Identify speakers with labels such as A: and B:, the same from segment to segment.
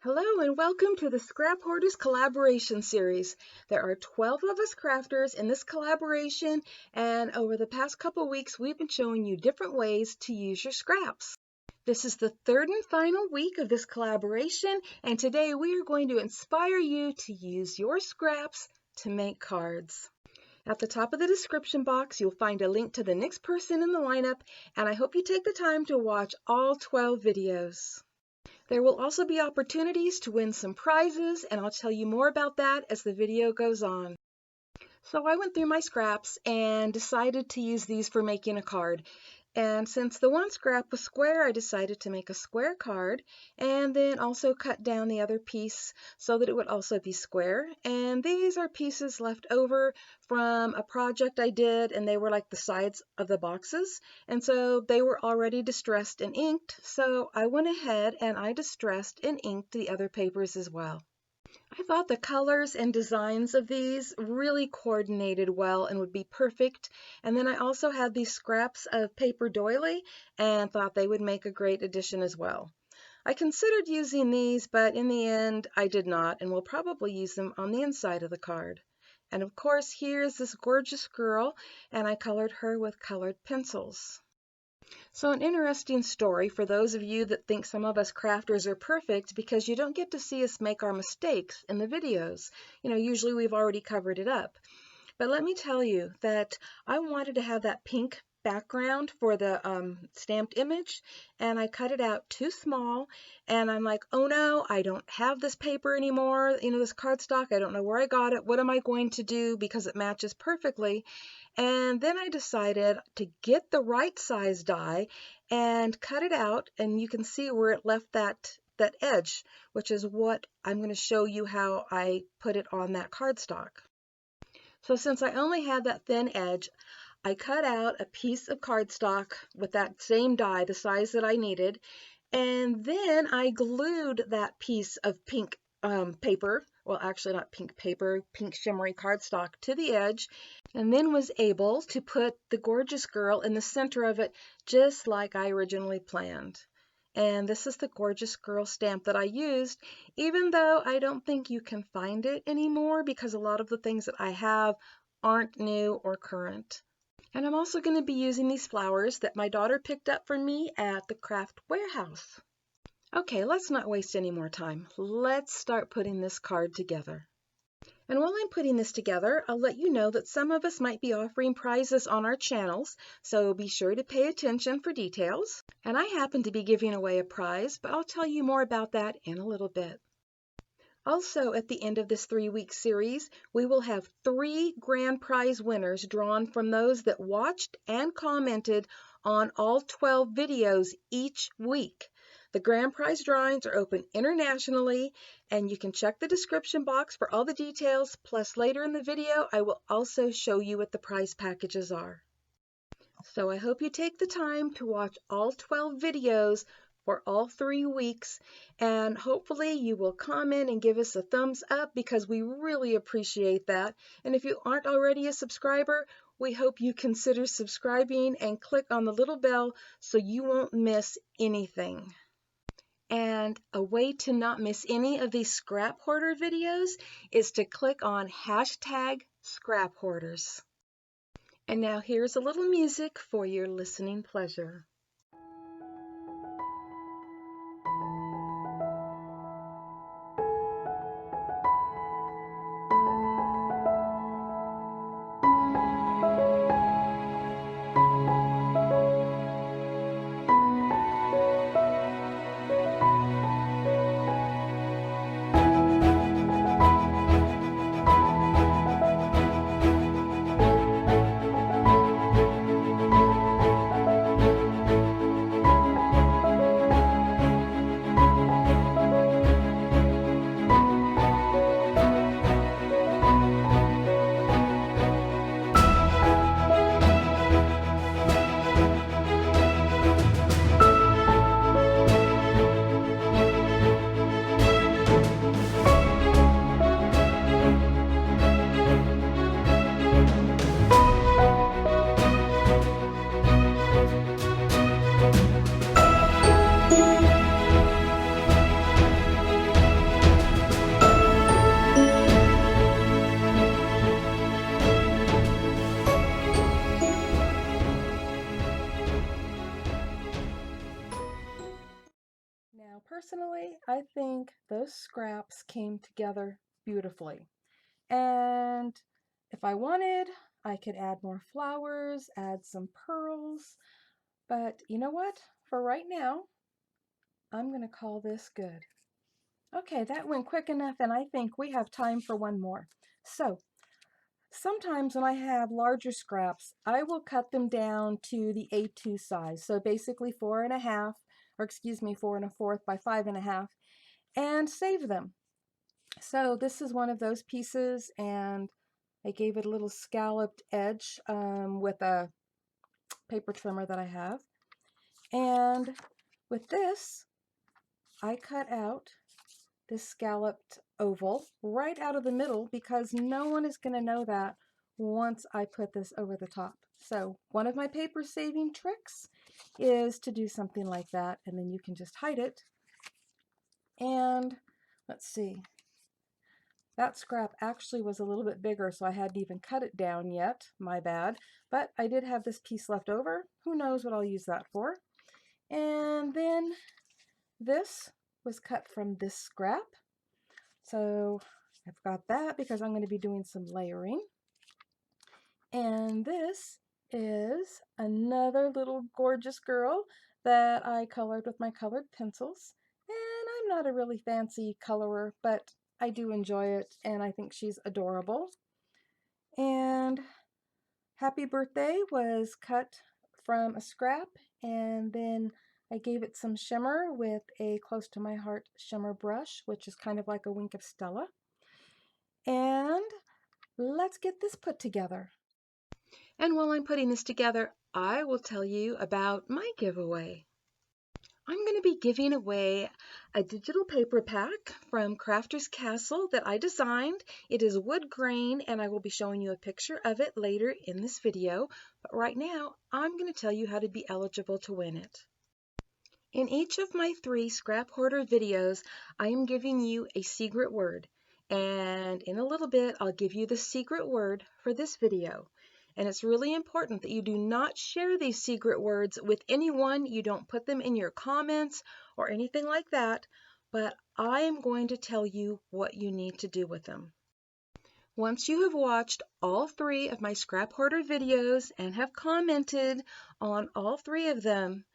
A: Hello and welcome to the Scraphoarders collaboration series. There are 12 of us crafters in this collaboration, and over the past couple weeks we've been showing you different ways to use your scraps. This is the third and final week of this collaboration, and today we are going to inspire you to use your scraps to make cards. At the top of the description box you'll find a link to the next person in the lineup, and I hope you take the time to watch all 12 videos. There will also be opportunities to win some prizes, and I'll tell you more about that as the video goes on. So I went through my scraps and decided to use these for making a card. And since the one scrap was square, I decided to make a square card and then also cut down the other piece so that it would also be square. And these are pieces left over from a project I did, and they were like the sides of the boxes. And so they were already distressed and inked. So I went ahead and I distressed and inked the other papers as well. I thought the colors and designs of these really coordinated well and would be perfect. And then I also had these scraps of paper doily and thought they would make a great addition as well. I considered using these, but in the end I did not, and will probably use them on the inside of the card. And of course, here's this gorgeous girl, and I colored her with colored pencils. So an interesting story for those of you that think some of us crafters are perfect because you don't get to see us make our mistakes in the videos. Usually we've already covered it up. But let me tell you that I wanted to have that pink background for the stamped image, and I cut it out too small, and I'm like, oh no, I don't have this paper anymore, this cardstock, I don't know where I got it, what am I going to do, because it matches perfectly. And then I decided to get the right size die and cut it out, and you can see where it left that edge, which is what I'm going to show you how I put it on that cardstock. So since I only had that thin edge, I cut out a piece of cardstock with that same die, the size that I needed, and then I glued that piece of pink paper, well actually not pink paper, pink shimmery cardstock to the edge, and then was able to put the gorgeous girl in the center of it just like I originally planned. And this is the gorgeous girl stamp that I used, even though I don't think you can find it anymore because a lot of the things that I have aren't new or current. And I'm also going to be using these flowers that my daughter picked up for me at the craft warehouse. Okay, let's not waste any more time. Let's start putting this card together. And while I'm putting this together, I'll let you know that some of us might be offering prizes on our channels, so be sure to pay attention for details. And I happen to be giving away a prize, but I'll tell you more about that in a little bit. Also, at the end of this 3-week series, we will have 3 grand prize winners drawn from those that watched and commented on all 12 videos each week. The grand prize drawings are open internationally, and you can check the description box for all the details, plus later in the video I will also show you what the prize packages are. So I hope you take the time to watch all 12 videos for all 3 weeks, and hopefully you will comment and give us a thumbs up because we really appreciate that. And if you aren't already a subscriber, we hope you consider subscribing and click on the little bell so you won't miss anything. And a way to not miss any of these scrap hoarder videos is to click on #Scraphoarders. And now here's a little music for your listening pleasure. I think those scraps came together beautifully. And if I wanted, I could add more flowers, add some pearls. But you know what? For right now, I'm going to call this good. Okay, that went quick enough, and I think we have time for one more. So, sometimes when I have larger scraps, I will cut them down to the A2 size. So basically 4.5, or excuse me, 4 1/4 by 5.5, and save them. So this is one of those pieces, and I gave it a little scalloped edge with a paper trimmer that I have. And with this, I cut out this scalloped oval right out of the middle because no one is going to know that once I put this over the top. So one of my paper saving tricks is to do something like that, and then you can just hide it. And let's see, that scrap actually was a little bit bigger, so I hadn't even cut it down yet. My bad. But I did have this piece left over. Who knows what I'll use that for? And then this was cut from this scrap. So I've got that because I'm going to be doing some layering. And this is another little gorgeous girl that I colored with my colored pencils. And I'm not a really fancy colorer, but I do enjoy it, and I think she's adorable. And Happy Birthday was cut from a scrap, and then I gave it some shimmer with a Close to My Heart shimmer brush, which is kind of like a wink of Stella. And let's get this put together. And while I'm putting this together, I will tell you about my giveaway. I'm going to be giving away a digital paper pack from Crafter's Castle that I designed. It is wood grain, and I will be showing you a picture of it later in this video. But right now, I'm going to tell you how to be eligible to win it. In each of my 3 scrap hoarder videos, I am giving you a secret word. And in a little bit, I'll give you the secret word for this video. And it's really important that you do not share these secret words with anyone. You don't put them in your comments or anything like that. But I am going to tell you what you need to do with them. Once you have watched all 3 of my scrap hoarder videos and have commented on all 3 of them,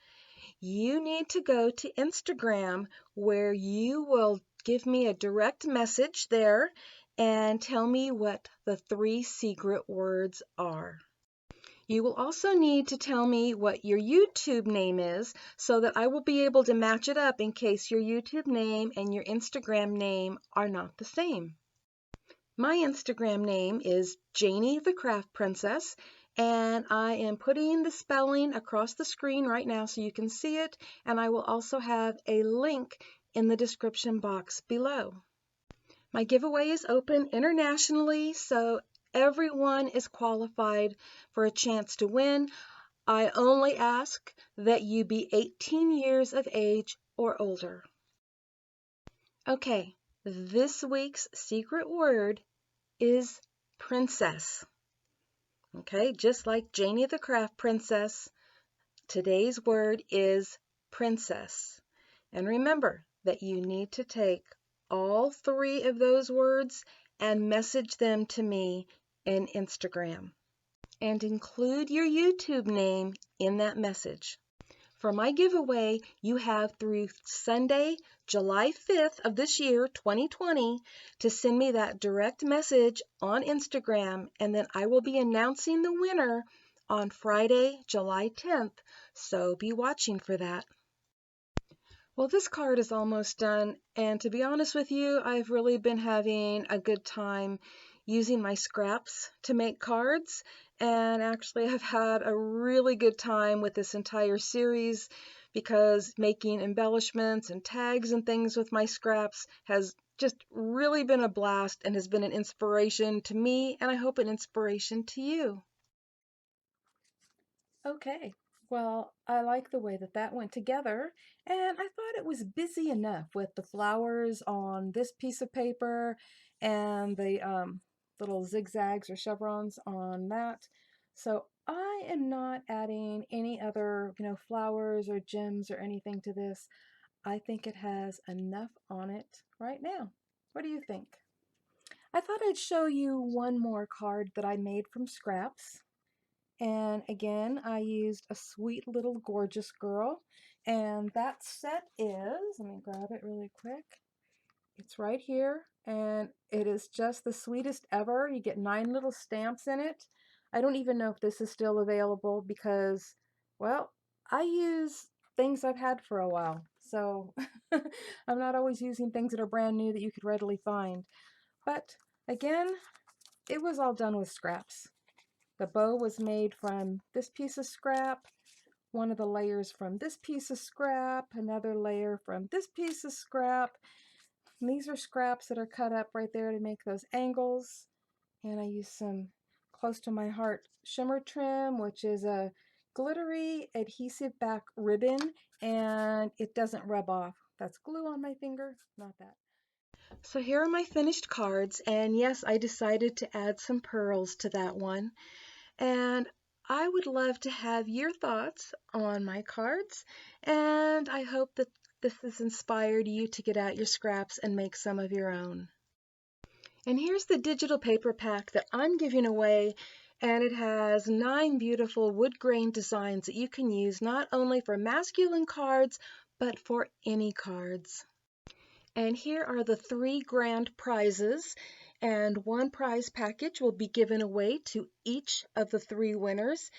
A: you need to go to Instagram, where you will give me a direct message there and tell me what the 3 secret words are. You will also need to tell me what your YouTube name is so that I will be able to match it up in case your YouTube name and your Instagram name are not the same. My Instagram name is Janie the Craft Princess, and I am putting the spelling across the screen right now so you can see it, and I will also have a link in the description box below. My giveaway is open internationally, so everyone is qualified for a chance to win. I only ask that you be 18 years of age or older. Okay, this week's secret word is princess. Okay, just like Janie the Craft Princess, today's word is princess. And remember that you need to take all 3 of those words and message them to me in Instagram. And include your YouTube name in that message. For my giveaway, you have through Sunday, July 5th of this year, 2020, to send me that direct message on Instagram, and then I will be announcing the winner on Friday, July 10th, so be watching for that. Well, this card is almost done, and to be honest with you, I've really been having a good time using my scraps to make cards, and actually I've had a really good time with this entire series because making embellishments and tags and things with my scraps has just really been a blast and has been an inspiration to me, and I hope an inspiration to you. Okay, well, I like the way that that went together, and I thought it was busy enough with the flowers on this piece of paper and the little zigzags or chevrons on that. So I am not adding any other, flowers or gems or anything to this. I think it has enough on it right now. What do you think? I thought I'd show you one more card that I made from scraps. And again, I used a sweet little gorgeous girl. And that set is, let me grab it really quick. It's right here, and it is just the sweetest ever. You get 9 little stamps in it. I don't even know if this is still available because, well, I use things I've had for a while. So I'm not always using things that are brand new that you could readily find. But again, it was all done with scraps. The bow was made from this piece of scrap, one of the layers from this piece of scrap, another layer from this piece of scrap. And these are scraps that are cut up right there to make those angles. And I use some close to my heart shimmer trim, which is a glittery adhesive back ribbon, and it doesn't rub off. That's glue on my finger, not that. So here are my finished cards, and yes, I decided to add some pearls to that one. And I would love to have your thoughts on my cards, and I hope that this has inspired you to get out your scraps and make some of your own. And here's the digital paper pack that I'm giving away, and it has 9 beautiful wood grain designs that you can use not only for masculine cards, but for any cards. And here are the 3 grand prizes, and 1 prize package will be given away to each of the 3 winners.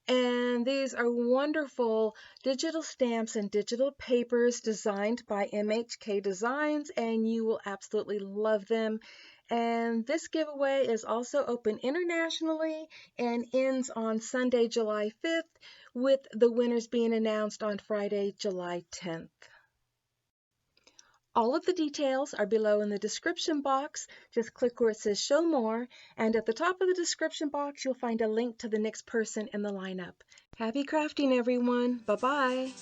A: And these are wonderful digital stamps and digital papers designed by MHKDesigns, and you will absolutely love them. And this giveaway is also open internationally and ends on Sunday, July 5th, with the winners being announced on Friday, July 10th. All of the details are below in the description box. Just click where it says show more, and at the top of the description box you'll find a link to the next person in the lineup. Happy crafting, everyone. Bye-bye.